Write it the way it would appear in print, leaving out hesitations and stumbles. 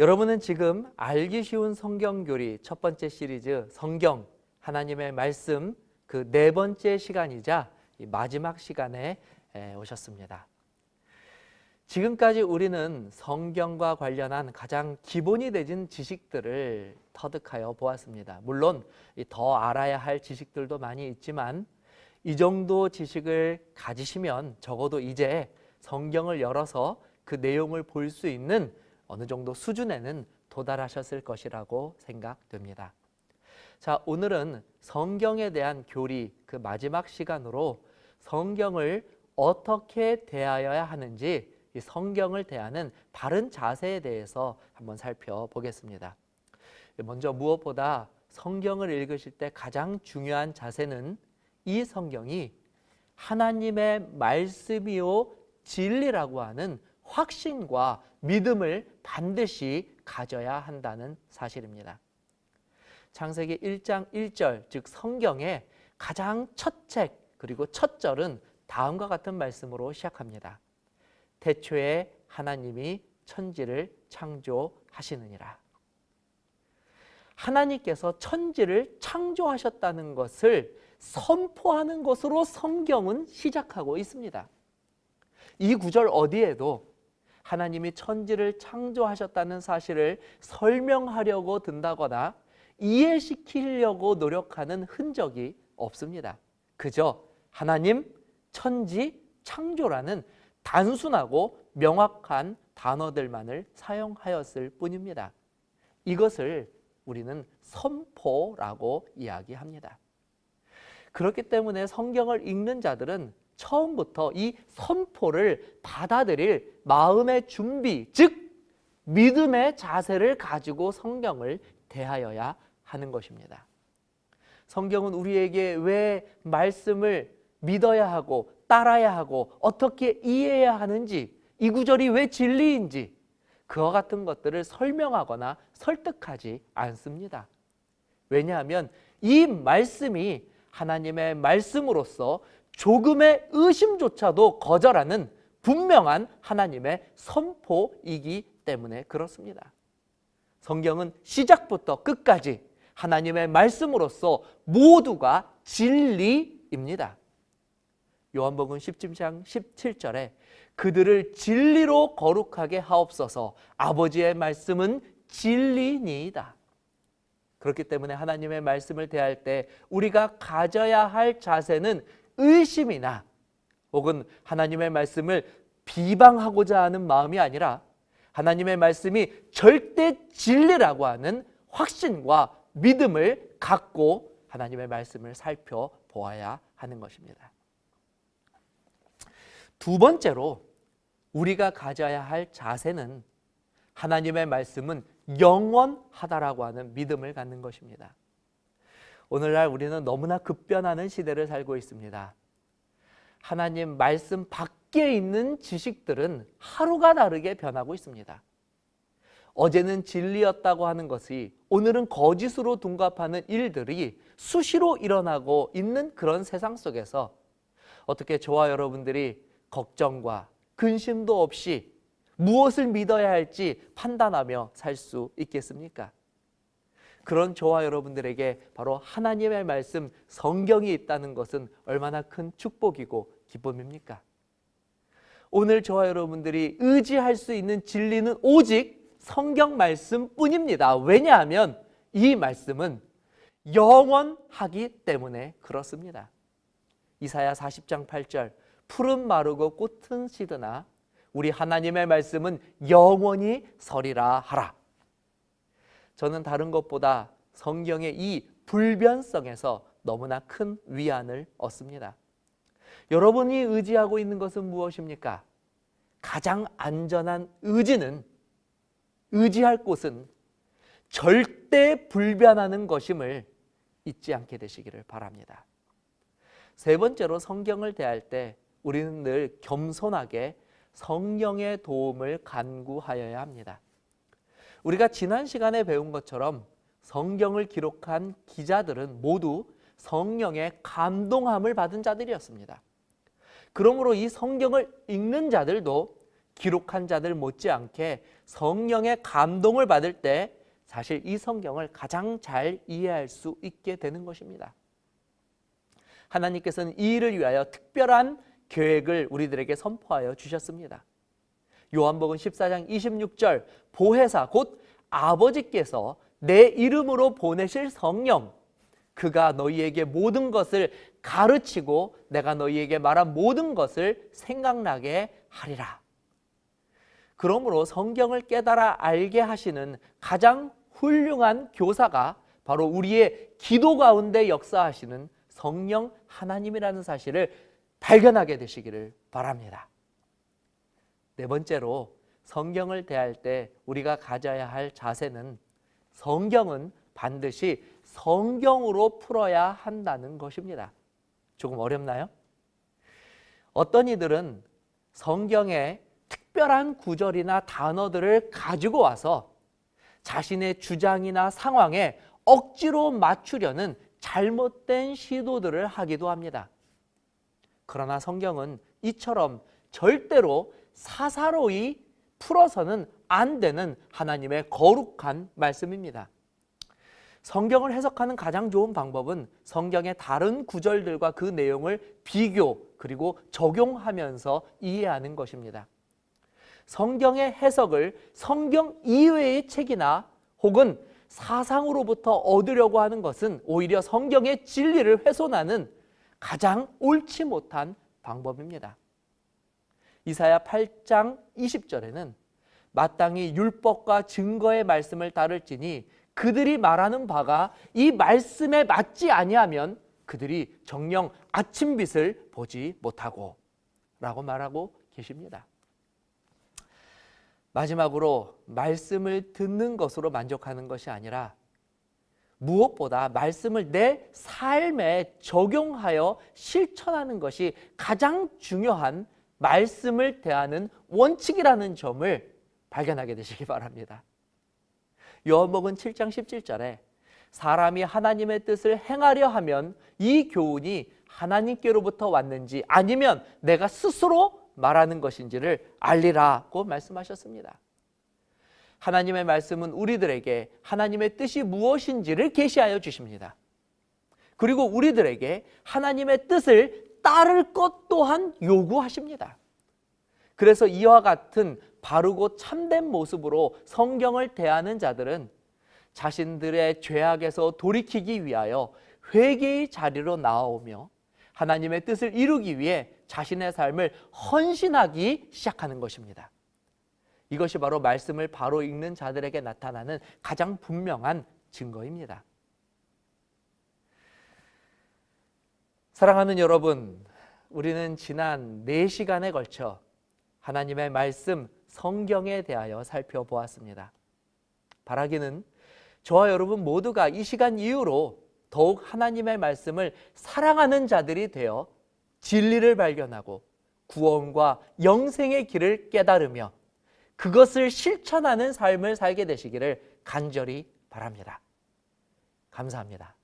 여러분은 지금 알기 쉬운 성경교리 첫 번째 시리즈 성경 하나님의 말씀 그 네 번째 시간이자 마지막 시간에 오셨습니다. 지금까지 우리는 성경과 관련한 가장 기본이 되는 지식들을 터득하여 보았습니다. 물론 더 알아야 할 지식들도 많이 있지만 이 정도 지식을 가지시면 적어도 이제 성경을 열어서 그 내용을 볼 수 있는 어느 정도 수준에는 도달하셨을 것이라고 생각됩니다. 자, 오늘은 성경에 대한 교리 그 마지막 시간으로 성경을 어떻게 대하여야 하는지 이 성경을 대하는 바른 자세에 대해서 한번 살펴보겠습니다. 먼저 무엇보다 성경을 읽으실 때 가장 중요한 자세는 이 성경이 하나님의 말씀이요 진리라고 하는 확신과 믿음을 반드시 가져야 한다는 사실입니다. 창세기 1장 1절, 즉 성경의 가장 첫 책 그리고 첫 절은 다음과 같은 말씀으로 시작합니다. 태초에 하나님이 천지를 창조하시느니라. 하나님께서 천지를 창조하셨다는 것을 선포하는 것으로 성경은 시작하고 있습니다. 이 구절 어디에도 하나님이 천지를 창조하셨다는 사실을 설명하려고 든다거나 이해시키려고 노력하는 흔적이 없습니다. 그저 하나님, 천지, 창조라는 단순하고 명확한 단어들만을 사용하였을 뿐입니다. 이것을 우리는 선포라고 이야기합니다. 그렇기 때문에 성경을 읽는 자들은 처음부터 이 선포를 받아들일 마음의 준비, 즉 믿음의 자세를 가지고 성경을 대하여야 하는 것입니다. 성경은 우리에게 왜 말씀을 믿어야 하고 따라야 하고 어떻게 이해해야 하는지, 이 구절이 왜 진리인지 그와 같은 것들을 설명하거나 설득하지 않습니다. 왜냐하면 이 말씀이 하나님의 말씀으로서 조금의 의심조차도 거절하는 분명한 하나님의 선포이기 때문에 그렇습니다. 성경은 시작부터 끝까지 하나님의 말씀으로서 모두가 진리입니다. 요한복음 10장 17절에 그들을 진리로 거룩하게 하옵소서, 아버지의 말씀은 진리니이다. 그렇기 때문에 하나님의 말씀을 대할 때 우리가 가져야 할 자세는 의심이나 혹은 하나님의 말씀을 비방하고자 하는 마음이 아니라 하나님의 말씀이 절대 진리라고 하는 확신과 믿음을 갖고 하나님의 말씀을 살펴보아야 하는 것입니다. 두 번째로 우리가 가져야 할 자세는 하나님의 말씀은 영원하다라고 하는 믿음을 갖는 것입니다. 오늘날 우리는 너무나 급변하는 시대를 살고 있습니다. 하나님 말씀 밖에 있는 지식들은 하루가 다르게 변하고 있습니다. 어제는 진리였다고 하는 것이 오늘은 거짓으로 둔갑하는 일들이 수시로 일어나고 있는 그런 세상 속에서 어떻게 저와 여러분들이 걱정과 근심도 없이 무엇을 믿어야 할지 판단하며 살 수 있겠습니까? 그런 저와 여러분들에게 바로 하나님의 말씀 성경이 있다는 것은 얼마나 큰 축복이고 기쁨입니까? 오늘 저와 여러분들이 의지할 수 있는 진리는 오직 성경 말씀뿐입니다. 왜냐하면 이 말씀은 영원하기 때문에 그렇습니다. 이사야 40장 8절, 풀은 마르고 꽃은 시드나 우리 하나님의 말씀은 영원히 서리라 하라. 저는 다른 것보다 성경의 이 불변성에서 너무나 큰 위안을 얻습니다. 여러분이 의지하고 있는 것은 무엇입니까? 가장 안전한 의지는, 의지할 곳은 절대 불변하는 것임을 잊지 않게 되시기를 바랍니다. 세 번째로 성경을 대할 때 우리는 늘 겸손하게 성령의 도움을 간구하여야 합니다. 우리가 지난 시간에 배운 것처럼 성경을 기록한 기자들은 모두 성령의 감동함을 받은 자들이었습니다. 그러므로 이 성경을 읽는 자들도 기록한 자들 못지않게 성령의 감동을 받을 때 사실 이 성경을 가장 잘 이해할 수 있게 되는 것입니다. 하나님께서는 이 일을 위하여 특별한 계획을 우리들에게 선포하여 주셨습니다. 요한복음 14장 26절, 보혜사 곧 아버지께서 내 이름으로 보내실 성령, 그가 너희에게 모든 것을 가르치고 내가 너희에게 말한 모든 것을 생각나게 하리라. 그러므로 성경을 깨달아 알게 하시는 가장 훌륭한 교사가 바로 우리의 기도 가운데 역사하시는 성령 하나님이라는 사실을 발견하게 되시기를 바랍니다. 네 번째로, 성경을 대할 때 우리가 가져야 할 자세는 성경은 반드시 성경으로 풀어야 한다는 것입니다. 조금 어렵나요? 어떤 이들은 성경의 특별한 구절이나 단어들을 가지고 와서 자신의 주장이나 상황에 억지로 맞추려는 잘못된 시도들을 하기도 합니다. 그러나 성경은 이처럼 절대로 사사로이 풀어서는 안 되는 하나님의 거룩한 말씀입니다. 성경을 해석하는 가장 좋은 방법은 성경의 다른 구절들과 그 내용을 비교 그리고 적용하면서 이해하는 것입니다. 성경의 해석을 성경 이외의 책이나 혹은 사상으로부터 얻으려고 하는 것은 오히려 성경의 진리를 훼손하는 가장 옳지 못한 방법입니다. 이사야 8장 20절에는 마땅히 율법과 증거의 말씀을 따를지니 그들이 말하는 바가 이 말씀에 맞지 아니하면 그들이 정녕 아침빛을 보지 못하고 라고 말하고 계십니다. 마지막으로, 말씀을 듣는 것으로 만족하는 것이 아니라 무엇보다 말씀을 내 삶에 적용하여 실천하는 것이 가장 중요한 말씀을 대하는 원칙이라는 점을 발견하게 되시기 바랍니다. 요한복음 7장 17절에 사람이 하나님의 뜻을 행하려 하면 이 교훈이 하나님께로부터 왔는지 아니면 내가 스스로 말하는 것인지를 알리라고 말씀하셨습니다. 하나님의 말씀은 우리들에게 하나님의 뜻이 무엇인지를 계시하여 주십니다. 그리고 우리들에게 하나님의 뜻을 따를 것 또한 요구하십니다. 그래서 이와 같은 바르고 참된 모습으로 성경을 대하는 자들은 자신들의 죄악에서 돌이키기 위하여 회개의 자리로 나아오며 하나님의 뜻을 이루기 위해 자신의 삶을 헌신하기 시작하는 것입니다. 이것이 바로 말씀을 바로 읽는 자들에게 나타나는 가장 분명한 증거입니다. 사랑하는 여러분, 우리는 지난 4시간에 걸쳐 하나님의 말씀 성경에 대하여 살펴보았습니다. 바라기는 저와 여러분 모두가 이 시간 이후로 더욱 하나님의 말씀을 사랑하는 자들이 되어 진리를 발견하고 구원과 영생의 길을 깨달으며 그것을 실천하는 삶을 살게 되시기를 간절히 바랍니다. 감사합니다.